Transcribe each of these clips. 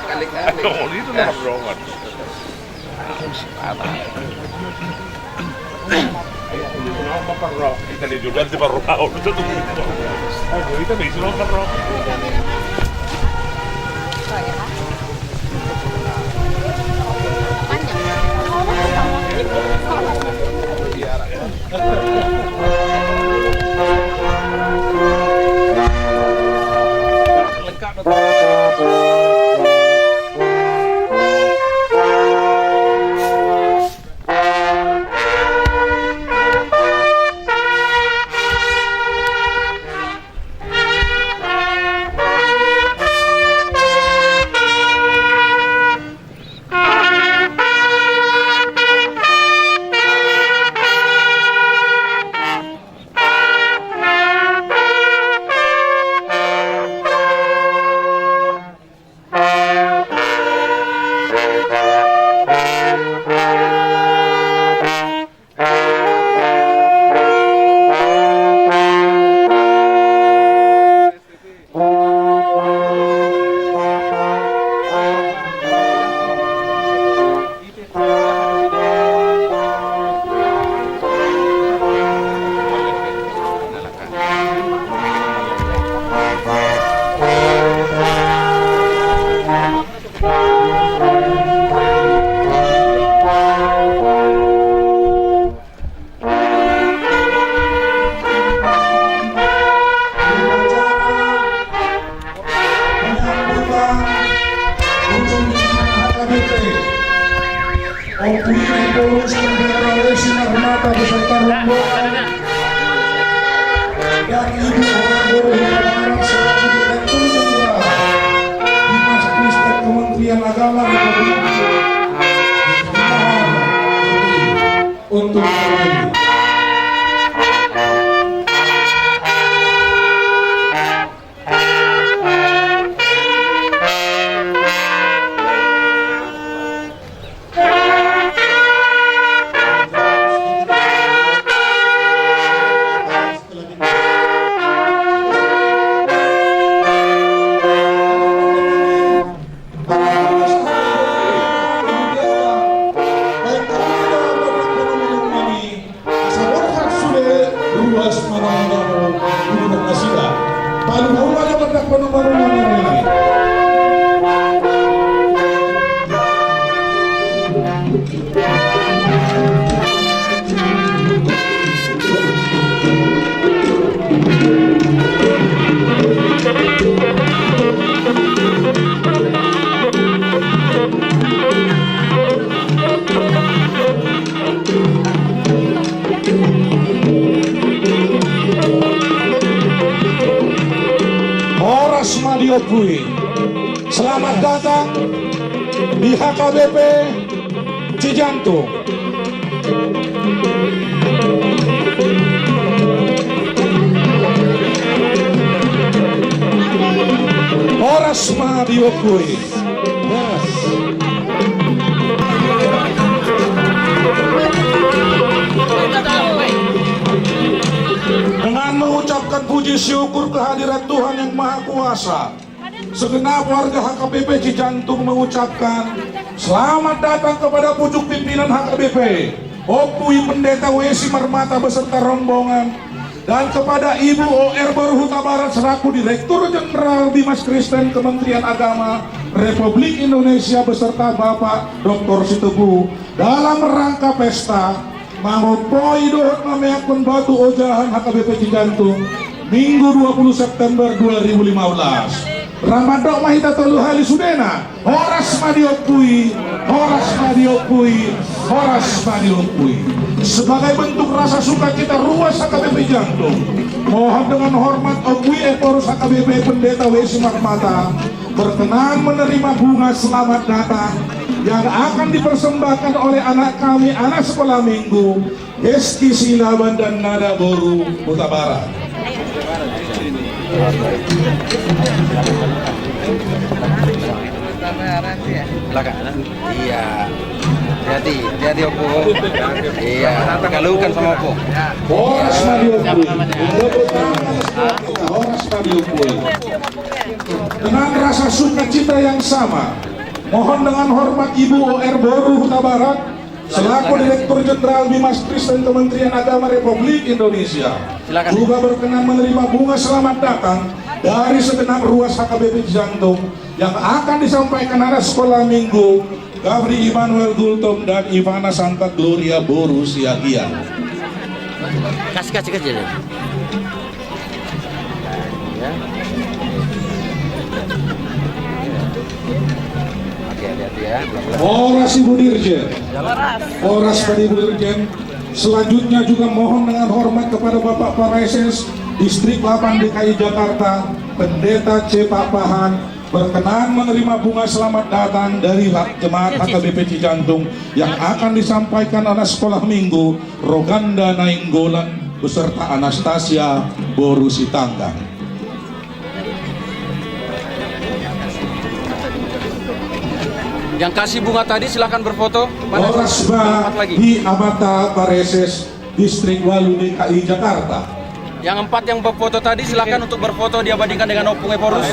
Kali-kali. Oh, itu nongkrongan. Kenapa perro? Kita di juga di perro kau itu tuh. Aku itu bisa nongkrong perro. Selamat datang di HKBP Cijantung. Horas Madiokui. Dengan mengucapkan puji syukur kehadirat Tuhan yang Maha Kuasa, segenap warga HKBP Cijantung mengucapkan selamat datang kepada pucuk pimpinan HKBP, Opui Pendeta Wesi Marmata beserta rombongan, dan kepada Ibu OR Baru Huta Barat selaku Direktur Jenderal Bimas Kristen Kementerian Agama Republik Indonesia beserta Bapak Dr. Sitebu dalam rangka pesta Mangopoi Dohot Mameakun Batu Ojahan HKBP Cijantung Minggu 20 September 2015. Ramadok Mahita Tolu Hali Sudena, Horas Madiokui, Horas Madiokui, Horas Madiokui. Sebagai bentuk rasa sukacita ruas HKBP Cijantung, mohon dengan hormat Opui Eporus HKBP Pendeta Wesi Marmata berkenan menerima bunga selamat datang yang akan dipersembahkan oleh anak kami, anak sekolah minggu Esti Silaban dan Nada Boru Huta Barat. Iya, hati-hati Opo. Iya, kalukan sama Opo. Horas Madiokui. diumpul. Dengan rasa sukacita yang sama, mohon dengan hormat Ibu O.R. Boru Huta Barat selaku Direktur Jenderal Bimas Kristen Kementerian Agama Republik Indonesia juga berkenan menerima bunga selamat datang dari segenap ruas HKBP Cijantung yang akan disampaikan anak sekolah minggu Gabri Immanuel Gultom dan Ivana Santa Gloria Boru Siagian. Kasih deh. Ya. Oke, hati-hati ya. Polres Ibu Dirjen, Polres Ibu Dirjen. Selanjutnya juga mohon dengan hormat kepada Bapak Pareses Distrik 8 DKI Jakarta, Pendeta C. Pak Pahan, berkenan menerima bunga selamat datang dari jemaat HKBP Cijantung yang akan disampaikan anak sekolah minggu Roganda Nainggolan beserta Anastasia Boru Sitanggang. Yang kasih bunga tadi silakan berfoto. Polres di Amata Pareses Distrik 8 DKI Jakarta. Yang 4 yang berfoto tadi silakan untuk berfoto diabadikan dengan Opung Eporus.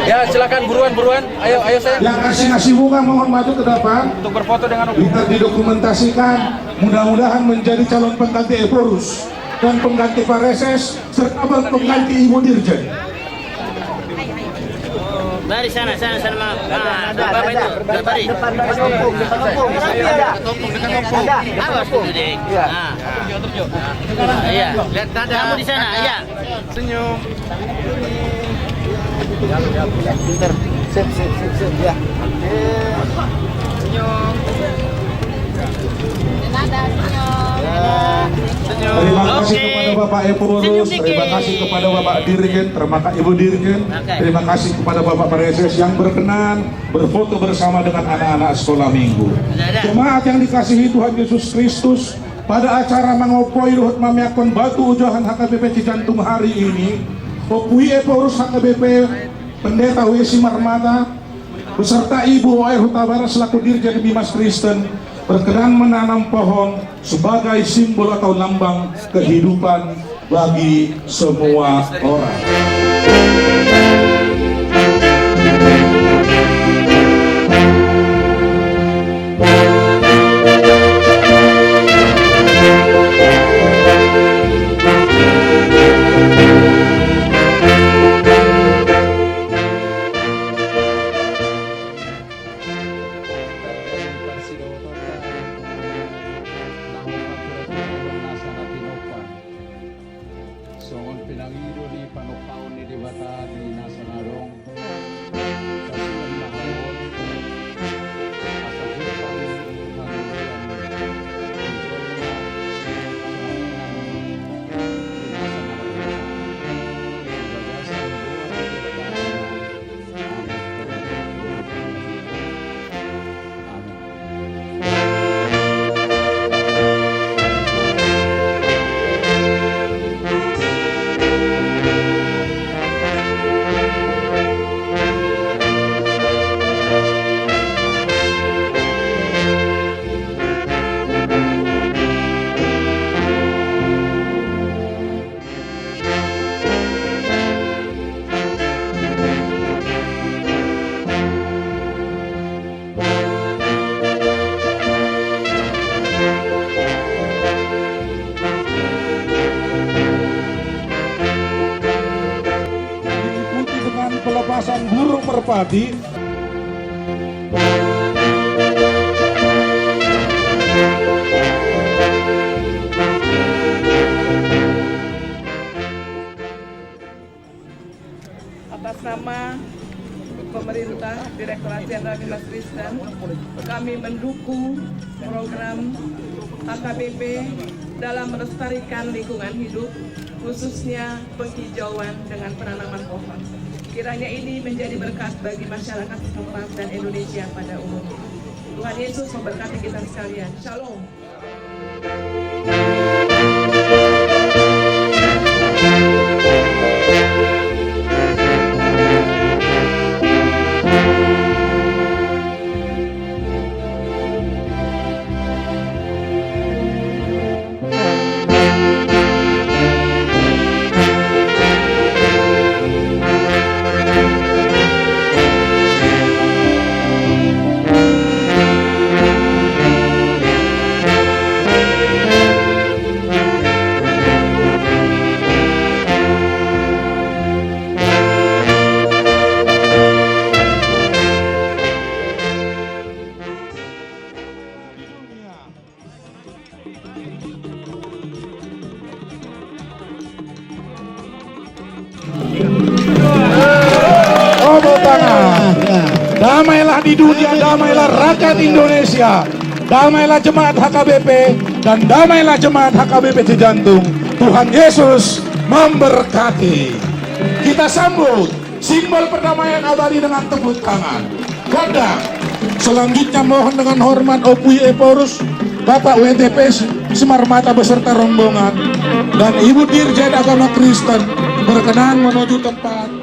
Ya silakan buruan. Ayo saya. Yang kasih bunga mohon maju ke depan untuk berfoto dengan Opung. Kita didokumentasikan, mudah-mudahan menjadi calon pengganti Eporus dan pengganti Pareses serta pengganti Ibu Dirjen. Mari sana Mak. Nah, Bapak itu, mari. Depan kampung. Awas dulu, Dek. Nah. Iya, lihat nada. Kamu di sana, iya. Senyum. Pintar. Sip. Ya. Senyum. Nada, senyum. Terima kasih kepada Bapak Eporus, terima kasih kepada Bapak Dirjen, terima kasih Ibu Dirjen, terima kasih kepada Bapak Pareses yang berkenan berfoto bersama dengan anak-anak sekolah minggu. Jemaat yang dikasihi Tuhan Yesus Kristus, pada acara mengopoi Luhut Mamiakon Batu Ujohan HKBP Cijantung hari ini, Opui Eporus HKBP Pendeta Wesi Marmata beserta Ibu O.R. Huta Barat selaku Dirjen Bimas Kristen berkenan menanam pohon sebagai simbol atau lambang kehidupan bagi semua orang. Songon pinangido ni panukaon ni Dewata di Nasanarong kasuan mahal Pelepasan burung merpati. Atas nama pemerintah Direktorat Jenderal Bimas Kristen, kami mendukung program HKBP dalam melestarikan lingkungan hidup, khususnya penghijauan dengan penanaman pohon. Kiranya ini menjadi berkat bagi masyarakat setempat dan Indonesia pada umumnya. Tuhan Yesus memberkati kita sekalian. Shalom. damailah di dunia, damailah rakyat Indonesia, damailah jemaat HKBP, dan damailah jemaat HKBP Cijantung. Tuhan Yesus memberkati. Kita sambut simbol perdamaian abadi dengan tepuk tangan. Kodam. Selanjutnya mohon dengan hormat Opui Eporus, Bapak WTP Semar Mata beserta rombongan, dan Ibu Dirjen Agama Kristen berkenan menuju tempat